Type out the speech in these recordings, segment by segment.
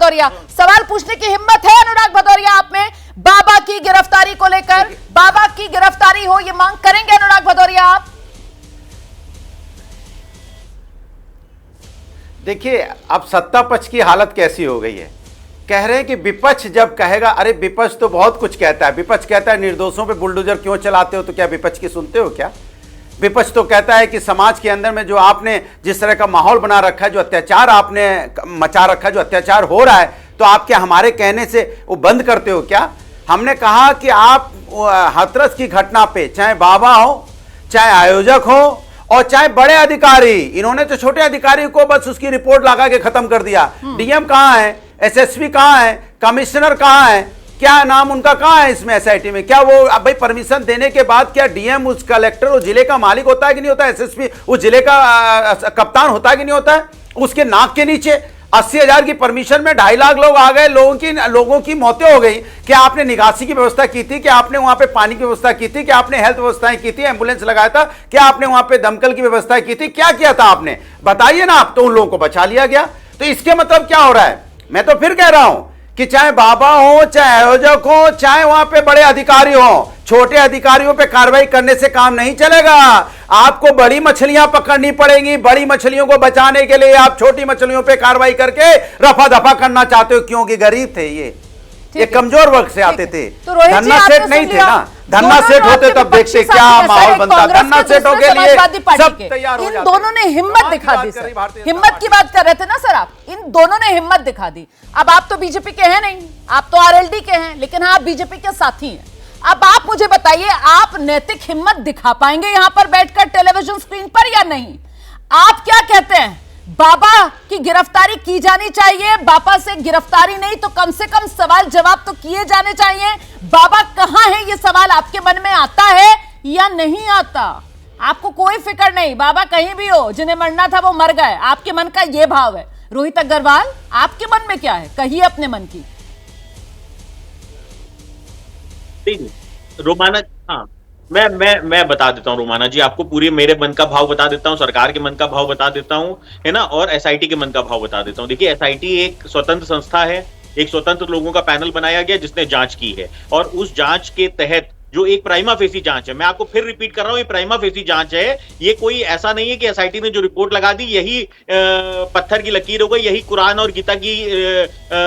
भदौरिया, सवाल पूछने की हिम्मत है अनुराग भदौरिया आप में? बाबा की गिरफ्तारी को लेकर, बाबा की गिरफ्तारी हो ये मांग करेंगे अनुराग भदौरिया आप? देखिए, अब सत्ता पक्ष की हालत कैसी हो गई है। कह रहे हैं कि विपक्ष जब कहेगा, अरे विपक्ष तो बहुत कुछ कहता है। विपक्ष कहता है निर्दोषों पे बुलडोजर क्यों चलाते हो, तो क्या विपक्ष की सुनते हो क्या? विपक्ष तो कहता है कि समाज के अंदर में जो आपने जिस तरह का माहौल बना रखा है, जो अत्याचार आपने मचा रखा है, जो अत्याचार हो रहा है, तो आप क्या हमारे कहने से वो बंद करते हो क्या? हमने कहा कि आप हाथरस की घटना पे चाहे बाबा हो, चाहे आयोजक हो और चाहे बड़े अधिकारी, इन्होंने तो छोटे अधिकारी को बस उसकी रिपोर्ट लगा के खत्म कर दिया। डीएम कहाँ है, एसएसपी कहाँ है, कमिश्नर कहाँ है, क्या नाम उनका कहाँ है इसमें एसआईटी में? क्या वो अब भाई परमिशन देने के बाद क्या डीएम उस कलेक्टर उस जिले का मालिक होता है कि नहीं होता है? एसएसपी उस जिले का कप्तान होता है कि नहीं होता है? उसके नाक के नीचे 80,000 की परमिशन में 2.5 लाख लोग आ गए, लोगों की मौतें हो गई। क्या आपने निकासी की व्यवस्था की थी? क्या आपने वहां पे पानी की व्यवस्था की थी? क्या आपने हेल्थ व्यवस्थाएं की थी? एम्बुलेंस लगाया था? क्या आपने वहां पे दमकल की व्यवस्था की थी? क्या किया था आपने? बताइए ना। आप तो उन लोगों को बचा लिया गया। तो इसके मतलब क्या हो रहा है? मैं तो फिर कह रहा हूं कि चाहे बाबा हो, चाहे आयोजक हो, चाहे वहां पे बड़े अधिकारी हो, छोटे अधिकारियों पे कार्रवाई करने से काम नहीं चलेगा। आपको बड़ी मछलियां पकड़नी पड़ेंगी। बड़ी मछलियों को बचाने के लिए आप छोटी मछलियों पे कार्रवाई करके रफा दफा करना चाहते हो, क्योंकि गरीब थे ये कमजोर वर्ग से आते थे। तो धन्ना सेठ नहीं थे ना। धन्ना सेठ होते तब देखते क्या माहौल बनता। धन्ना सेठों के लिए सब तैयार हो जाते। इन दोनों ने हिम्मत दिखा दी सर। हिम्मत की बात कर रहे थे ना सर आप। इन दोनों ने हिम्मत दिखा दी। अब आप तो बीजेपी के हैं नहीं, आप तो आरएलडी के हैं, लेकिन आप बीजेपी के साथी हैं। अब आप मुझे बताइए, आप नैतिक हिम्मत दिखा पाएंगे यहां पर बैठकर टेलीविजन स्क्रीन पर या नहीं? आप क्या कहते हैं, बाबा की गिरफ्तारी की जानी चाहिए? बाबा से गिरफ्तारी नहीं तो कम से कम सवाल जवाब तो किए जाने चाहिए। बाबा कहां है, ये सवाल आपके मन में आता है या नहीं आता? आपको कोई फिक्र नहीं, बाबा कहीं भी हो, जिन्हें मरना था वो मर गए, आपके मन का ये भाव है। रोहित अग्रवाल, आपके मन में क्या है, कहिए अपने मन की। रोमाना, हाँ, मैं बता देता हूँ रोमाना जी, आपको पूरी मेरे मन का भाव बता देता हूँ, सरकार के मन का भाव बता देता हूँ, है ना, और एसआईटी के मन का भाव बता देता हूँ। देखिए, एसआईटी एक स्वतंत्र संस्था है, एक स्वतंत्र लोगों का पैनल बनाया गया जिसने जांच की है, और उस जांच के तहत जो एक प्राइमा फेसी जांच है, मैं आपको फिर रिपीट कर रहा हूं, ये प्राइमा फेसी जांच है। ये कोई ऐसा नहीं है कि एसआईटी ने जो रिपोर्ट लगा दी यही पत्थर की लकीर हो गई, यही कुरान और गीता की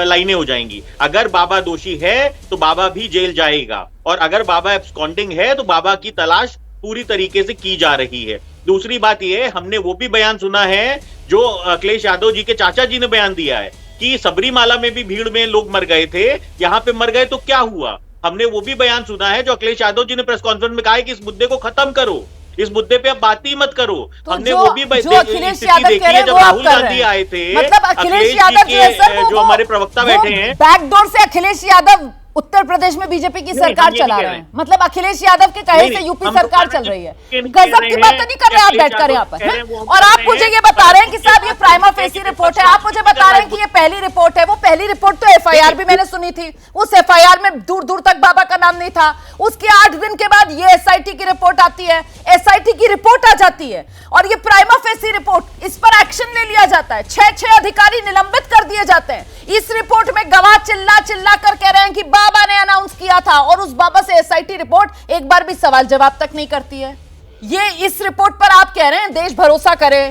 लाइनें हो जाएंगी। अगर बाबा दोषी है तो बाबा भी जेल जाएगा, और अगर बाबा एब्सकॉन्डिंग है तो बाबा की तलाश पूरी तरीके से की जा रही है। दूसरी बात यह, हमने वो भी बयान सुना है जो अखिलेश यादव जी के चाचा जी ने बयान दिया है कि सबरीमाला में भी भीड़ में लोग मर गए थे, यहां पे मर गए तो क्या हुआ। हमने वो भी बयान सुना है जो अखिलेश यादव जी ने प्रेस कॉन्फ्रेंस में कहा है कि इस मुद्दे को खत्म करो, इस मुद्दे पे अब बात ही मत करो। तो हमने वो भी अखिलेश यादव देखी है जब राहुल गांधी आए थे, मतलब अखिलेश यादव जो हमारे प्रवक्ता बैठे हैं, बैकडोर से अखिलेश यादव उत्तर प्रदेश में बीजेपी की सरकार चला रहे हैं। मतलब अखिलेश यादव के कहे से यूपी सरकार चल रही है। गजब की बात तो नहीं कर रहे आप बैठकर यहाँ पर। और आप मुझे ये बता रहे हैं कि साहब ये प्राइमा फेसी रिपोर्ट है, आप मुझे बता रहे हैं कि ये पहली रिपोर्ट है। वो पहली रिपोर्ट तो एफआईआर भी मैंने सुनी थी, उस एफआईआर में दूर दूर तक बाबा का नाम नहीं था। उसके 8 दिन के बाद ये एसआईटी की रिपोर्ट आती है, एसआईटी की रिपोर्ट आ जाती है, और ये प्राइमा फेसी रिपोर्ट, इस पर एक्शन ले लिया जाता है। 6 अधिकारी निलंबित कर दिए जाते हैं। इस रिपोर्ट में गवाह चिल्ला चिल्ला कर कह रहे हैं कि बाबा ने अनाउंस किया था, और उस बाबा से एसआईटी रिपोर्ट एक बार भी सवाल जवाब तक नहीं करती है। ये इस रिपोर्ट पर आप कह रहे हैं देश भरोसा करे,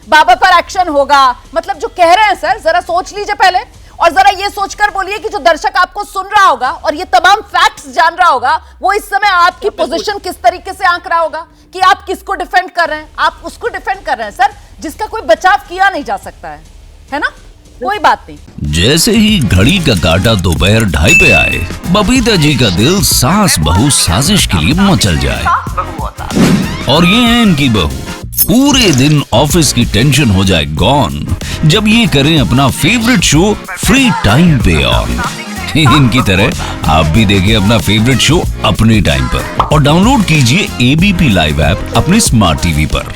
बाबा पर एक्शन होगा। मतलब जो कह रहे हैं सर, जरा सोच लीजिए पहले, और जरा ये सोचकर बोलिए कि जो दर्शक आपको सुन रहा होगा और ये तमाम फैक्ट्स जान रहा होगा, वो इस समय आपकी पोजीशन किस तरीके से आंक रहा होगा कि आप किसको डिफेंड कर रहे हैं। आप उसको डिफेंड कर रहे हैं सर जिसका कोई बचाव किया नहीं जा सकता है ना? कोई बात नहीं। जैसे ही घड़ी का काटा दोपहर 2:30 पे आए, बबीता जी का दिल सास बहू साजिश के लिए मचल जाए। और ये है इनकी बहू, पूरे दिन ऑफिस की टेंशन हो जाए गॉन जब ये करें अपना फेवरेट शो फ्री टाइम पे ऑन। इनकी तरह आप भी देखिए अपना फेवरेट शो अपने टाइम पर, और डाउनलोड कीजिए एबीपी लाइव ऐप अपने स्मार्ट टीवी पर।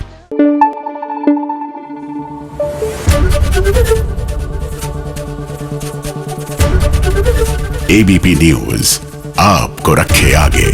एबीपी न्यूज आपको रखे आगे।